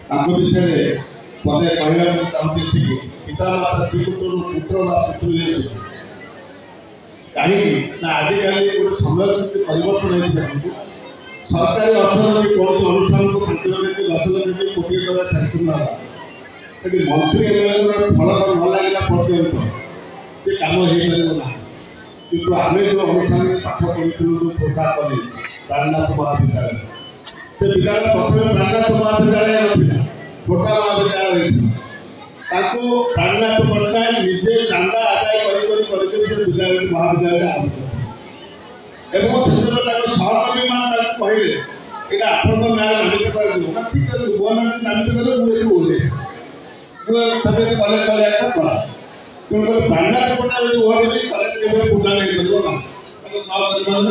विषय पदे कहवाक चाहूँगी पितामाता श्रीपुत्र पुत्र व पुत्री कहीं आजिकल गोटे समय परिवर्तन होती सरकारी अर्थ कौन अनुष्ठान को 5 लाख 10 लाख कोटी टका सैंक्शन है से मंत्री फलक न लगे पर्यटन से कम हो पार किंतु आम जो अनुष्ठान पाठ पढ़ी जो खोटा कले प्राणनाथ महाविद्यालय से विद्यालय प्रथम प्राणनाथ महाविद्यालय ना खोटा महाविद्यालय प्राणनाथ पट्टनायक निजे चांदा आदाय कर विद्यालय महाविद्यालय एवं सहकर्मी मान कहले यहाँ आपण नामित कर ठीक है मो ना नामित कर मुझे कलेज चलना पड़ा तेणुकर प्राणनाथ पट्टनायक ओहर कलेज के पूजा नहीं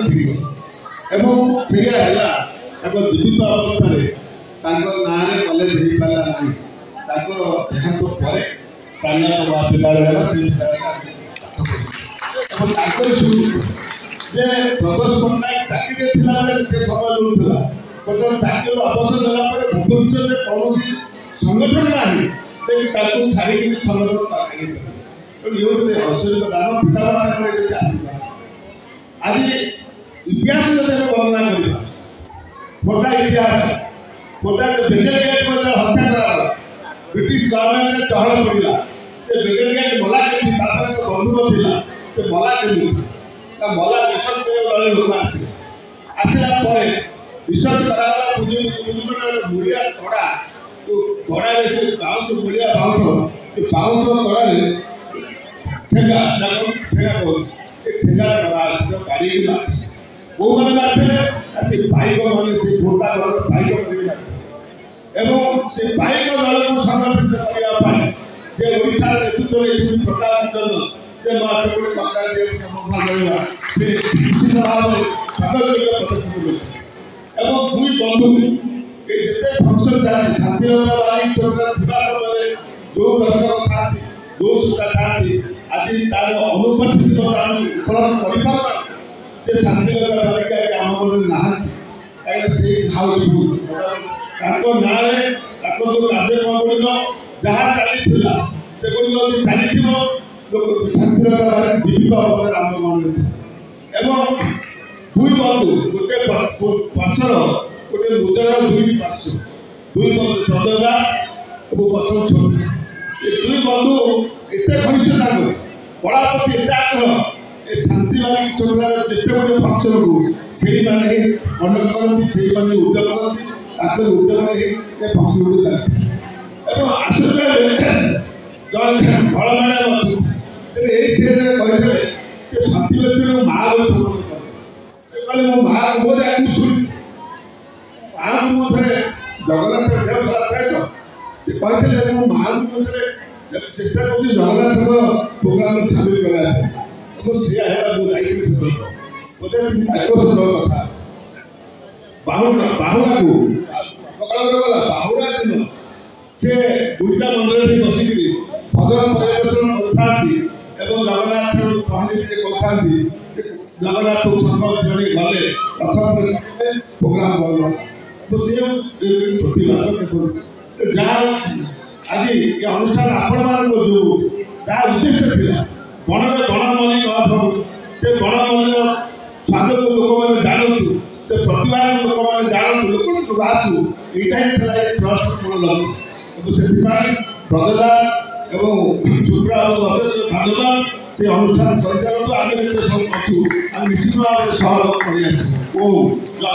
ठीक एवं से जीवित अवस्था ना कलेज हो पारा ना देहांत पर प्राणनाथ महाविद्यालय जे प्रदोष पट्टनायक चाकरी थे समय मिलूला बर्तमान चाकरी अवसर देला भुवनेश्वर में कौन संगठन ना छाड़ी संगठन ये ऐश्वर्य दान पिता आशीर्वाद आज इतिहास वर्णना करवा खोटा इतिहास खोटा बेगल गेट हत्या करा ब्रिटिश गवर्नमेंट ने चहल पड़ा बेगल गेट मला के बंधुक थी मला के मला रिसर्च कर लोक आसला रिसर्च करा मुड़िया तड़ा तड़ा बाउंस मुड़िया बाउंस बाउंस तड़ा ठेगा ठेगा ठेगा गाड़ी वो मैंने से बाइक मैंने से गोटा बाइक एवं से बाइक दल को संगठित करने ओडिशा नेतृत्व में प्रकाश चंद्र से महासपुर कंका से निश्चित भाव एवं दुई बंधु जिते फंक्शन जाती शांतिरंजन वाली चोटा समय जो दर्शक था जो सूता था आज तार अनुपस्थित उपलब्ध कर शांतिरंजन बालिका के आम ना कहीं से हाउसफुल ना जो कार्यक्रम गुड़िक जहाँ चली से गुड़िक चली लोक शांतिरंजन बालिका जीवित अवस्था आम मन एवं दुई बंधु गोटे पार्श्वर गोटे मुद्रार दुई पार्श्व दुई बंधु प्रदोदा और पार्श्व छोड़ दुई बंधु एत घनिष्ठता कला प्रति एत आग्रह ए शांति बालिक चोटार जिते गोटे फंक्शन को से कंडक्ट करती से उद्यम करती उद्यम फंक्शन गुड़ी एवं आश्चर्य फल मैडम अच्छे ये स्टेज कहते से शांति व्यक्ति माँ कहले मो माँ मो जाए शुणी माँ को मध्य जगन्नाथ देह खराब है तो कहते मो माँ को मध्य चेष्टा कर जगन्नाथ प्रोग्राम सामिल कराया तो सी मुझे कथा बाहुड़ा बाहुड़ा को गला बाहुड़ा दिन से गुड़िया मंदिर बसिक भजन परिवेशन करते जगन्नाथ पहली करते जगन्नाथ गले रथ प्रोग्राम करना तो सी प्रतिभा जहाँ आज ये अनुष्ठान आपण मान जो जहाँ उद्देश्य थी बणरे बणमल्ली न से बणमल्ली स्वाद को लोक मैंने जानतु से प्रतिभा को लोक मैंने जानतु लोक आसू यहाँ ही ट्रस्ट मन लक्ष्य से प्रदोदा एवं चुप्रा धन्यवाद से अनुष्ठान परिचालन आम अच्छू निश्चित भाव में सहयोग कर